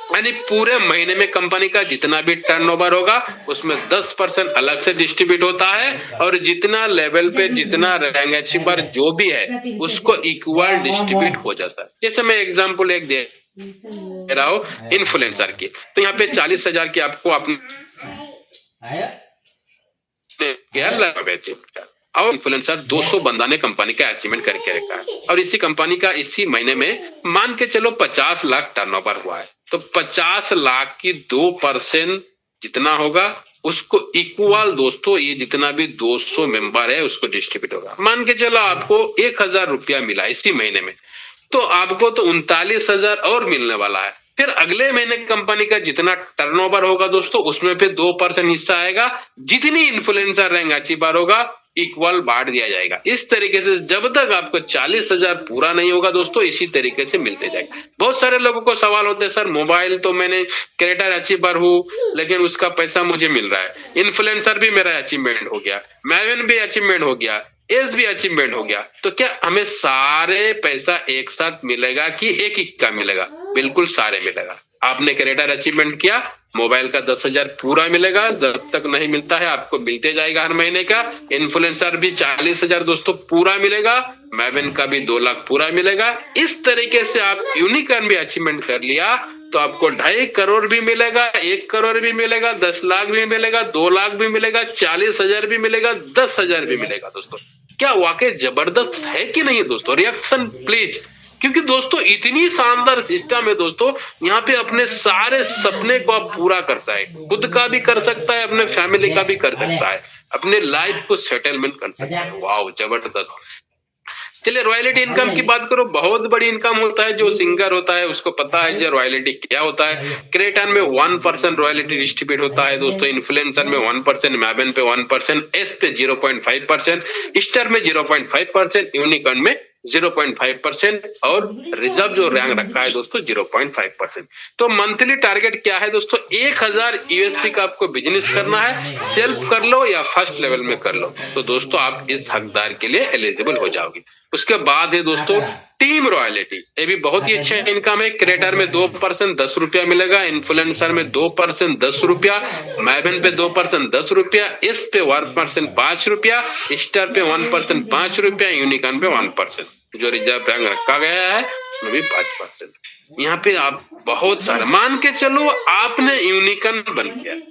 यानी पूरे महीने में कंपनी का जितना भी टर्नओवर होगा उसमें 10% अलग से डिस्ट्रीब्यूट होता है, और जितना लेवल पे जितना रैंक अचीवर जो भी है उसको इक्वल डिस्ट्रीब्यूट हो जाता है। जैसे मैं एग्जांपल एक दे रहा हूँ इन्फ्लुएंसर की, तो यहाँ पे 40,000 की आपको अपने और इन्फ्लुएंसर 200 बंदा ने कंपनी का अचीवमेंट करके रखा है, और इसी कंपनी का इसी महीने में मान के चलो 50 लाख टर्नओवर हुआ है, तो 50 लाख की 2% जितना होगा उसको इक्वल दोस्तों ये जितना भी 200 मेंबर है उसको डिस्ट्रीब्यूट होगा। मान के चलो आपको 1000 रुपया मिला इसी महीने में, तो आपको तो 39,000 और मिलने वाला है। फिर अगले महीने कंपनी का जितना टर्नओवर होगा दोस्तों उसमें फिर 2% हिस्सा आएगा, जितनी इन्फ्लुएंसर रैंक अचीवर होगा इक्वल बांट दिया जाएगा। इस तरीके से जब तक आपको 40,000 पूरा नहीं होगा दोस्तों इसी तरीके से मिलते जाएगा। बहुत सारे लोगों को सवाल होते हैं, सर मोबाइल तो मैंने क्रिएटर अचीवर हूँ लेकिन उसका पैसा मुझे मिल रहा है, इन्फ्लुएंसर भी मेरा अचीवमेंट हो गया, मैवन भी अचीवमेंट हो गया, एस भी अचीवमेंट हो गया, तो क्या हमें सारे पैसा एक साथ मिलेगा कि एक एक का मिलेगा? बिल्कुल सारे मिलेगा। आपने क्रिएटर अचीवमेंट किया, मोबाइल का 10,000 पूरा मिलेगा, जब तक नहीं मिलता है आपको मिलते जाएगा हर महीने का। इन्फ्लुएंसर भी 40,000 दोस्तों पूरा मिलेगा, मैवन का भी 2 लाख पूरा मिलेगा। इस तरीके से आप यूनिकॉर्न भी अचीवमेंट कर लिया तो आपको 2.5 करोड़ भी मिलेगा, 1 करोड़ भी मिलेगा, 10 लाख भी मिलेगा, 2 लाख भी मिलेगा, 40,000 भी मिलेगा, 10,000 भी मिलेगा। दोस्तों क्या वाकई जबरदस्त है कि नहीं दोस्तों? रिएक्शन प्लीज, क्योंकि दोस्तों इतनी शानदार सिस्टम है दोस्तों, यहाँ पे अपने सारे सपने को आप पूरा करता है, खुद का भी कर सकता है, अपने फैमिली का भी कर सकता है, अपने लाइफ को सेटलमेंट कर सकता है। वाह जबरदस्त। चलिए रॉयल्टी इनकम की बात करो, बहुत बड़ी इनकम होता है। जो सिंगर होता है उसको पता है जो रॉयल्टी क्या होता है। क्रिएटर में 1% रॉयल्टी डिस्ट्रीब्यूट होता है दोस्तों, इन्फ्लुएंसर में 1%, मैवन पे 1%, एस पे 0.5%, स्टार में 0.5%, यूनिकॉर्न में 0.5% और रिजर्व जो रैंक रखा है दोस्तों 0.5%। तो मंथली टारगेट क्या है दोस्तों? 1000 यूएसपी का आपको बिजनेस करना है, सेल्फ कर लो या फर्स्ट लेवल में कर लो, तो दोस्तों आप इस हकदार के लिए एलिजिबल हो जाओगे। उसके बाद है दोस्तों टीम रॉयल्टी, ये भी बहुत ही अच्छा इनकम है। क्रिएटर में 2% 10 रुपया मिलेगा, इन्फ्लुएंसर में 2% 10 रुपया, मैवन पे 2% 10 रुपया, एस पे 1% 5 रुपया, स्टार पे 1% 5 रुपया, यूनिकॉर्न पे 1%, जो रिजर्व रैंक रखा गया है उसमें भी 5%। यहाँ पे आप बहुत सारा मान के चलो आपने यूनिकॉर्न बन गया,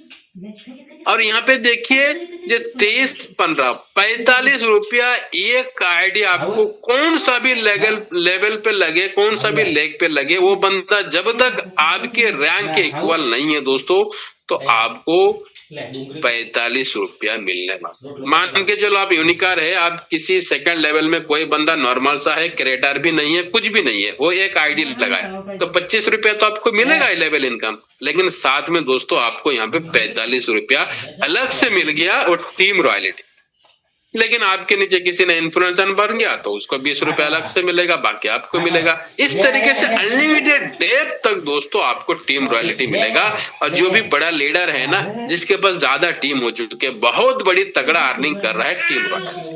और यहाँ पे देखिए जो 23, 15, 45 रुपया एक आईडी आपको कौन सा भी लेवल पे लगे, कौन सा भी लेग पे लगे, वो बंदा जब तक आपके रैंक के इक्वल नहीं है दोस्तों तो आपको 45 रुपया मिलने वाला। मान के चलो आप यूनिकॉर्न है, आप किसी सेकंड लेवल में कोई बंदा नॉर्मल सा है, क्रिएटर भी नहीं है, कुछ भी नहीं है, वो एक आईडी लगाया तो 25 रुपया तो आपको मिलेगा लेवल इनकम, लेकिन साथ में दोस्तों आपको यहाँ पे 45 रुपया अलग से मिल गया और टीम रॉयल्टी। लेकिन आपके नीचे किसी ने इन्फ्लुएंसर बन गया तो उसको 20 रुपए अलग से मिलेगा, बाकी आपको मिलेगा। इस तरीके से अनलिमिटेड डेप्थ तक दोस्तों आपको टीम रॉयल्टी मिलेगा। और जो भी बड़ा लीडर है ना, जिसके पास ज्यादा टीम हो चुके, बहुत बड़ी तगड़ा अर्निंग कर रहा है टीम रॉयल्टी।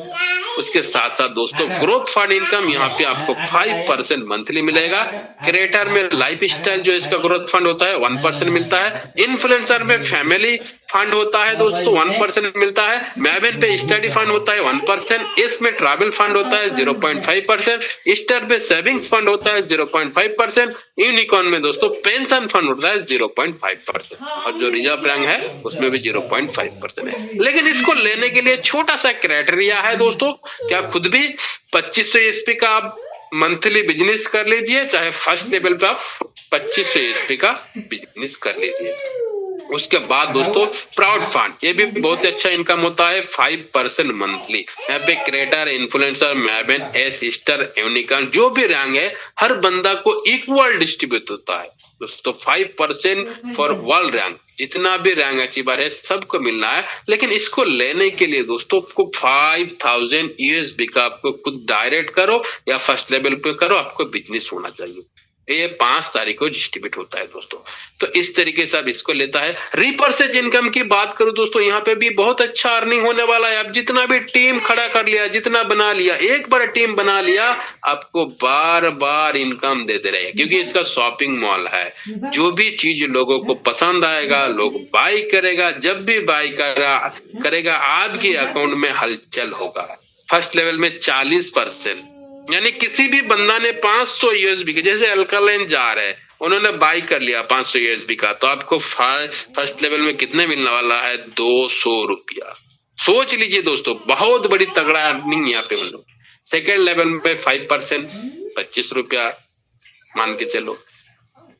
उसके साथ साथ दोस्तों ग्रोथ फंड इनकम यहाँ पे आपको 5% मंथली मिलेगा। क्रिएटर में लाइफ स्टाइल जो इसका ग्रोथ फंड होता है 1% मिलता है। इन्फ्लुएंसर में फैमिली फंड होता है दोस्तों 1% मिलता है। मैवन पे स्टडी फंड होता है 1%, इसमें ट्रैवल फंड होता है 0.5%, स्टार पे सेविंग्स फंड होता है 0.5%, यूनिकॉर्न में दोस्तों पेंशन फंड होता है 0.5%, और जो रिजर्व रैंक है उसमें भी 0.5% है। लेकिन इसको लेने के लिए छोटा सा क्राइटेरिया है दोस्तों, क्या खुद भी 2500 एसपी का आप मंथली बिजनेस कर लीजिए, चाहे फर्स्ट लेवल पे आप 2500 एसपी का बिजनेस कर लीजिए। उसके बाद दोस्तों प्राउड फंड, ये भी बहुत अच्छा इनकम होता है 5% मंथली। यहाँ पे creator, influencer, maven, ace, star, unicorn जो भी रैंक है हर बंदा को इक्वल डिस्ट्रीब्यूट होता है दोस्तों। 5% फॉर वर्ल्ड रैंक, जितना भी रैंक अचीवर है सबको मिलना है। लेकिन इसको लेने के लिए दोस्तों आपको 5000 यूएसबी का आपको खुद डायरेक्ट करो या फर्स्ट लेवल पे करो, आपको बिजनेस होना चाहिए। ये 5 तारीख को डिस्ट्रीब्यूट होता है दोस्तों। तो इस तरीके से अब इसको लेता है। रिपर्सेज इनकम की बात करूं दोस्तों, यहाँ पे भी बहुत अच्छा अर्निंग होने वाला है। अब जितना भी टीम खड़ा कर लिया, जितना बना लिया, एक बार टीम बना लिया, आपको बार बार इनकम देते रहेगा, क्योंकि इसका शॉपिंग मॉल है। जो भी चीज लोगों को पसंद आएगा लोग बाई करेगा, जब भी बाई करेगा आपके अकाउंट में हलचल होगा। फर्स्ट लेवल में 40%, यानी किसी भी बंदा ने 500 यूएसबी के, जैसे अल्कालाइन जार है, उन्होंने बाई कर लिया 500 यूएसबी का, तो आपको फर्स्ट लेवल में कितने मिलने वाला है? 200 रुपया। सोच लीजिए दोस्तों, बहुत बड़ी तगड़ा अर्निंग यहाँ पे हम लोग। सेकेंड लेवल में 5% 25 रुपया मान के चलो।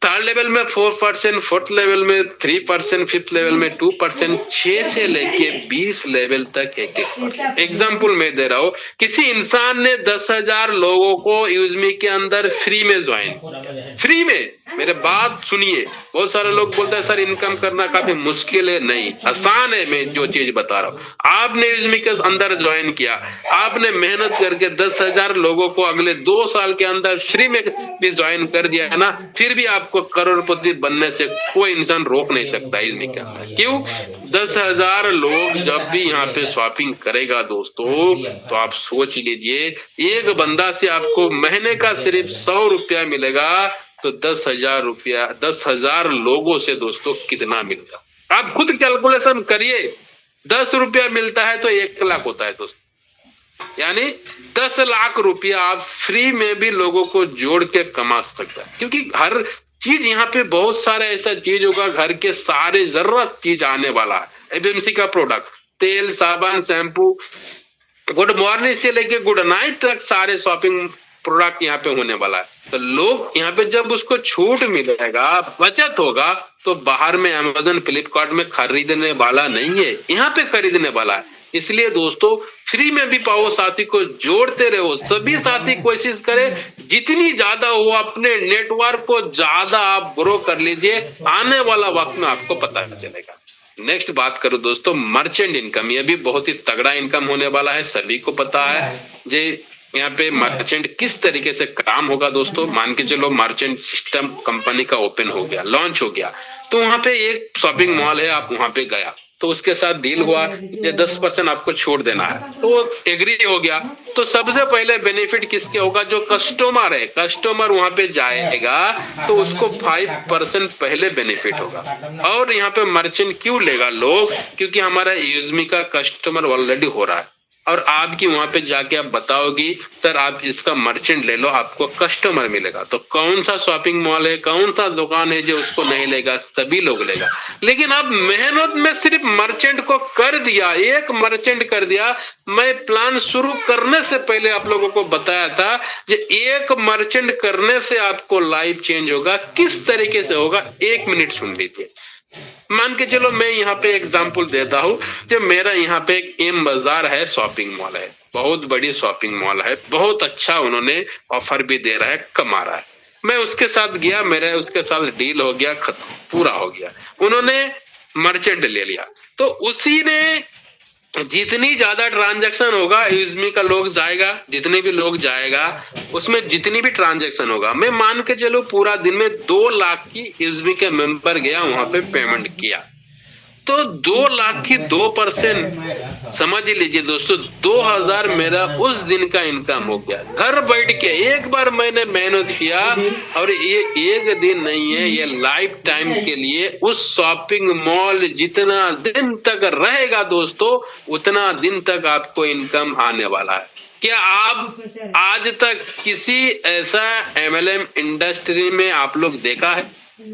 थर्ड लेवल में 4%, फोर्थ लेवल में 3%, फिफ्थ लेवल में 2%, 6 से लेके 20 लेवल तक 1-1%। एग्जाम्पल मैं दे रहा हूँ, किसी इंसान ने 10,000 लोगों को यूजमी के अंदर फ्री में ज्वाइन किया, फ्री में। मेरे बात सुनिए, बहुत सारे लोग बोलते हैं सर इनकम करना काफी मुश्किल है। नहीं, आसान है। मैं जो चीज बता रहा हूँ, आपने यूजमी के अंदर ज्वाइन किया, आपने मेहनत करके 10,000 लोगों को अगले 2 साल के अंदर फ्री में भी ज्वाइन कर दिया है ना, फिर भी आपको करोड़पति बनने से कोई इंसान रोक नहीं सकता यूजमी के अंदर। क्यों? 10,000 लोग जब भी यहाँ पे शॉपिंग करेगा दोस्तों, तो आप सोच लीजिए, एक बंदा से आपको महीने का सिर्फ 100 रुपया मिलेगा, तो 10,000 रुपया 10,000 लोगों से दोस्तों कितना मिलेगा? आप खुद कैलकुलेशन करिए। 10 रुपया मिलता है तो 1 लाख होता है दोस्तों, यानी 10 लाख रुपया आप फ्री में भी लोगों को जोड़ के कमा सकता है। क्योंकि हर चीज यहाँ पे बहुत सारा ऐसा चीज होगा, घर के सारे जरूरत चीज आने वाला है। एफएमसी का प्रोडक्ट, तेल, साबुन, शैम्पू, गुड मॉर्निंग से लेके गुड नाइट तक सारे शॉपिंग प्रोडक्ट यहाँ पे होने वाला है। तो लोग यहाँ पे जब उसको छूट मिलेगा, बचत होगा, तो बाहर में अमेज़न, फ्लिपकार्ट में खरीदने वाला नहीं है, यहाँ पे खरीदने वाला है। इसलिए दोस्तों फ्री में भी पाओ, साथी को जोड़ते रहो। सभी साथी कोशिश करें जितनी ज्यादा हो, अपने नेटवर्क को ज्यादा आप ग्रो कर लीजिए, आने वाला वक्त में आपको पता चलेगा। नेक्स्ट बात करूं दोस्तों, मर्चेंट इनकम। ये भी बहुत ही तगड़ा इनकम होने वाला है, सभी को पता है। जे यहाँ पे मर्चेंट किस तरीके से काम होगा दोस्तों, मान के चलो मर्चेंट सिस्टम कंपनी का ओपन हो गया, लॉन्च हो गया, तो वहां पे एक शॉपिंग मॉल है, आप वहां पे गया तो उसके साथ डील हुआ, ये 10% आपको छोड़ देना है, तो वो एग्री हो गया। तो सबसे पहले बेनिफिट किसके होगा? जो कस्टमर है, कस्टमर वहां पे जाएगा तो उसको 5% पहले बेनिफिट होगा। और यहाँ पे मर्चेंट क्यों लेगा लोग? क्योंकि हमारा यूजमी का कस्टमर ऑलरेडी हो रहा है, और आपकी वहां पे जाके आप बताओगी सर आप इसका मर्चेंट ले लो, आपको कस्टमर मिलेगा। तो कौन सा शॉपिंग मॉल है, कौन सा दुकान है जो उसको नहीं लेगा? सभी लोग लेगा। लेकिन अब मेहनत में सिर्फ मर्चेंट को कर दिया, एक मर्चेंट कर दिया। मैं प्लान शुरू करने से पहले आप लोगों को बताया था कि एक मर्चेंट करने से आपको लाइफ चेंज होगा। किस तरीके से होगा, 1 मिनट सुन लीजिए। मान के चलो मैं यहाँ पे एग्जांपल देता हूँ, जो मेरा यहाँ पे एक एम बाजार है, शॉपिंग मॉल है, बहुत बड़ी शॉपिंग मॉल है, बहुत अच्छा उन्होंने ऑफर भी दे रहा है, कमा रहा है। मैं उसके साथ गया, मेरा उसके साथ डील हो गया, पूरा हो गया, उन्होंने मर्चेंट ले लिया। तो उसी ने जितनी ज्यादा ट्रांजैक्शन होगा, यूजमी का लोग जाएगा, जितने भी लोग जाएगा उसमें जितनी भी ट्रांजैक्शन होगा, मैं मान के चलो पूरा दिन में 2 लाख की यूजमी के मेंबर गया, वहां पे पेमेंट किया, तो 2 लाख की 2% समझ लीजिए दोस्तों, 2,000 मेरा उस दिन का इनकम हो गया। घर बैठ के एक बार मैंने मेहनत किया, और ये एक दिन नहीं है, ये लाइफ टाइम के लिए उस शॉपिंग मॉल जितना दिन तक रहेगा दोस्तों, उतना दिन तक आपको इनकम आने वाला है। क्या आप आज तक किसी ऐसा MLM इंडस्ट्री में आप लोग देखा है?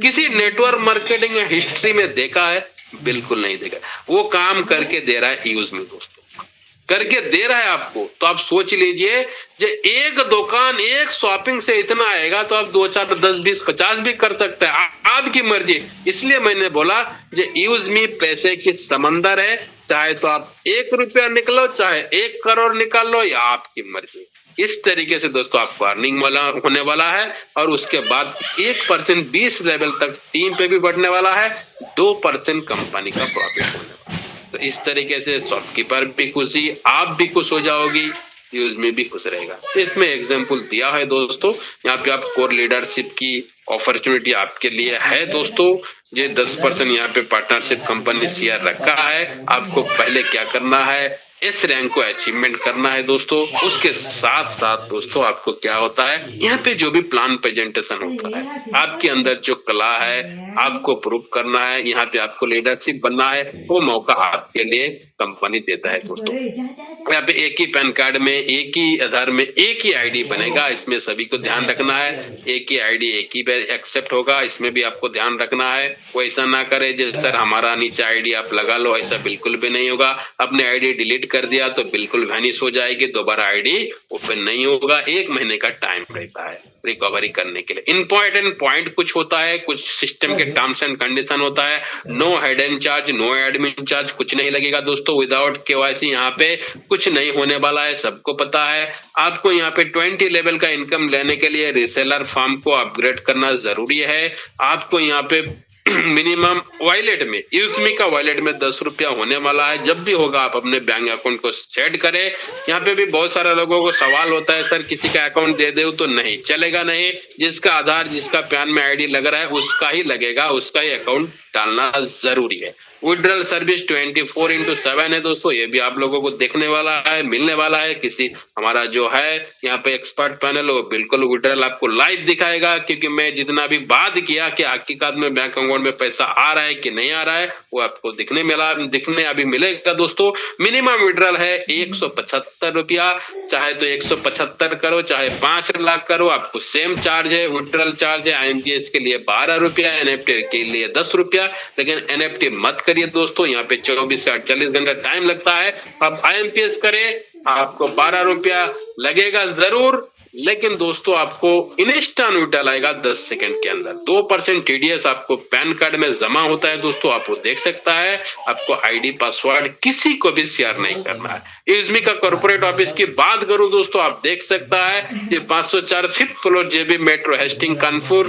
किसी नेटवर्क मार्केटिंग हिस्ट्री में देखा है? बिल्कुल नहीं देखा। वो काम करके दे रहा है यूजमी दोस्तों, करके दे रहा है आपको। तो आप सोच लीजिए, जो एक दुकान, एक शॉपिंग से इतना आएगा, तो आप 2, 4, 10, 20, 50 भी कर सकते हैं, आपकी मर्जी। इसलिए मैंने बोला जो यूजमी पैसे की समंदर है, चाहे तो आप 1 रुपया निकलो, चाहे 1 करोड़ निकाल लो, या आपकी मर्जी। इस तरीके से दोस्तों आपको अर्निंग वाला होने वाला है, और उसके बाद 1% 20 लेवल तक टीम पे भी बढ़ने वाला है, 2% कंपनी का प्रॉफिट होने वाला है। तो इस तरीके से शॉपकीपर भी खुशी, आप भी खुश हो जाओगी, यूजमी भी खुश रहेगा। तो इसमें एग्जाम्पल दिया है दोस्तों, यहाँ पे आप कोर लीडरशिप की अपॉर्चुनिटी आपके लिए है दोस्तों। ये 10% यहाँ पे पार्टनरशिप कंपनी शेयर रखा है। आपको पहले क्या करना है, इस रैंक को अचीवमेंट करना है दोस्तों। उसके साथ साथ दोस्तों आपको क्या होता है, यहाँ पे जो भी प्लान प्रेजेंटेशन होता है, आपके अंदर जो कला है आपको प्रूव करना है, यहाँ पे आपको लीडरशिप बनना है, वो मौका आपके लिए कंपनी देता है दोस्तों। यहाँ पे एक ही पैन कार्ड में, एक ही आधार में एक ही आईडी बनेगा, इसमें सभी को ध्यान रखना है। एक ही आईडी एक ही एक्सेप्ट होगा, इसमें भी आपको ध्यान रखना है। वो ऐसा ना करे जैसे सर हमारा नीचे आईडी आप लगा लो, ऐसा बिल्कुल भी नहीं होगा। अपने आईडी डिलीट कर दिया तो बिल्कुल वैनिश हो जाएगी, दोबारा आईडी ओपन नहीं होगा। 1 महीने का टाइम रहता है रिकवरी करने के लिए। इंपॉर्टेंट पॉइंट कुछ होता है, कुछ सिस्टम के टर्म्स एंड कंडीशन होता है। No hidden charge, no admin charge, कुछ नहीं लगेगा दोस्तों। विदाउट केवाईसी यहाँ पे कुछ नहीं होने वाला है, सबको पता है। आपको यहाँ पे 20 लेवल का इनकम लेने के लिए रिसेलर फार्म को अपग्रेड करना जरूरी है। आपको यहाँ पे मिनिमम वॉलेट में, यूजमी का वॉलेट में 10 रुपया होने वाला है। जब भी होगा आप अपने बैंक अकाउंट को सेट करें। यहाँ पे भी बहुत सारे लोगों को सवाल होता है, सर किसी का अकाउंट दे दे तो नहीं चलेगा। नहीं, जिसका आधार, जिसका पैन में आईडी लग रहा है उसका ही लगेगा, उसका ही अकाउंट डालना जरूरी है। विड्रॉल सर्विस 24/7 है दोस्तों, ये भी आप लोगों को देखने वाला है, मिलने वाला है। किसी हमारा जो है यहाँ पे एक्सपर्ट पैनल, वो बिल्कुल विड्रॉल आपको लाइव दिखाएगा, क्योंकि मैं जितना भी बात किया कि हकीकत में बैंक अकाउंट में पैसा आ रहा है कि नहीं आ रहा है, वो आपको दिखने अभी मिलेगा दोस्तों। मिनिमम विड्रॉल है 175 रुपया, चाहे तो 175 करो, चाहे 5 लाख करो, आपको सेम चार्ज है। विड्रॉल चार्ज है IMPS के लिए 12 रुपया, NFT के लिए 10 रुपया। लेकिन NFT मत करिए दोस्तों, यहाँ पे 24 से 48 घंटा टाइम लगता है। आप IMPS करें, आपको 12 रुपया लगेगा जरूर, लेकिन दोस्तों आपको इंस्टेंट विड्रॉल आएगा 10 सेकंड के अंदर। 2% TDS आपको पैन कार्ड में जमा होता है दोस्तों, आपको देख सकता है। आपको आईडी पासवर्ड किसी को भी शेयर नहीं करना है। यूजमी का कॉर्पोरेट ऑफिस की बात करूं दोस्तों, आप देख सकता है ये 504 5th फ्लोर JB मेट्रो हेस्टिंग कानपुर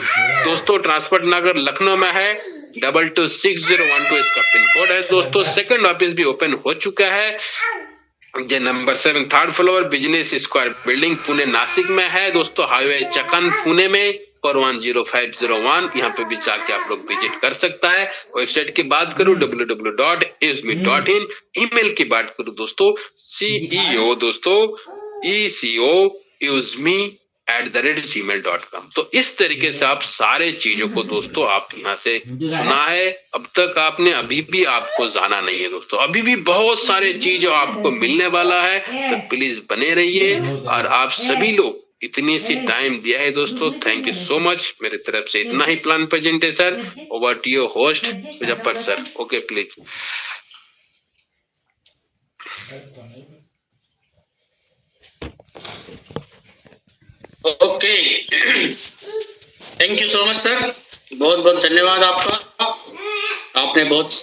दोस्तों, ट्रांसपोर्ट नगर लखनऊ में है। 226012 इसका पिन कोड है दोस्तों। सेकंड ऑफिस भी ओपन हो चुका है, ये number 7 3rd floor business square building Pune Nashik में है दोस्तों। हाईवे चकन पुणे में 410501, यहाँ पे भी जाके आप लोग विजिट कर सकता है। वेबसाइट की बात करूं www.euzme.in। ईमेल की बात करूं दोस्तों, CEO दोस्तों eco@gmail.com। तो इस तरीके से आप सारे चीजों को दोस्तों आप यहाँ से सुना है अब तक आपने, अभी भी आपको जाना नहीं है दोस्तों। अभी भी बहुत सारे चीज आपको मिलने वाला है, तो प्लीज बने रहिए। और आप सभी लोग इतनी सी टाइम दिया है दोस्तों, थैंक यू सो मच। मेरी तरफ से इतना ही plan presentation. Over to your host Muzaffar sir. Okay please. Okay, thank you so much sir, बहुत बहुत धन्यवाद आपका। आपने बहुत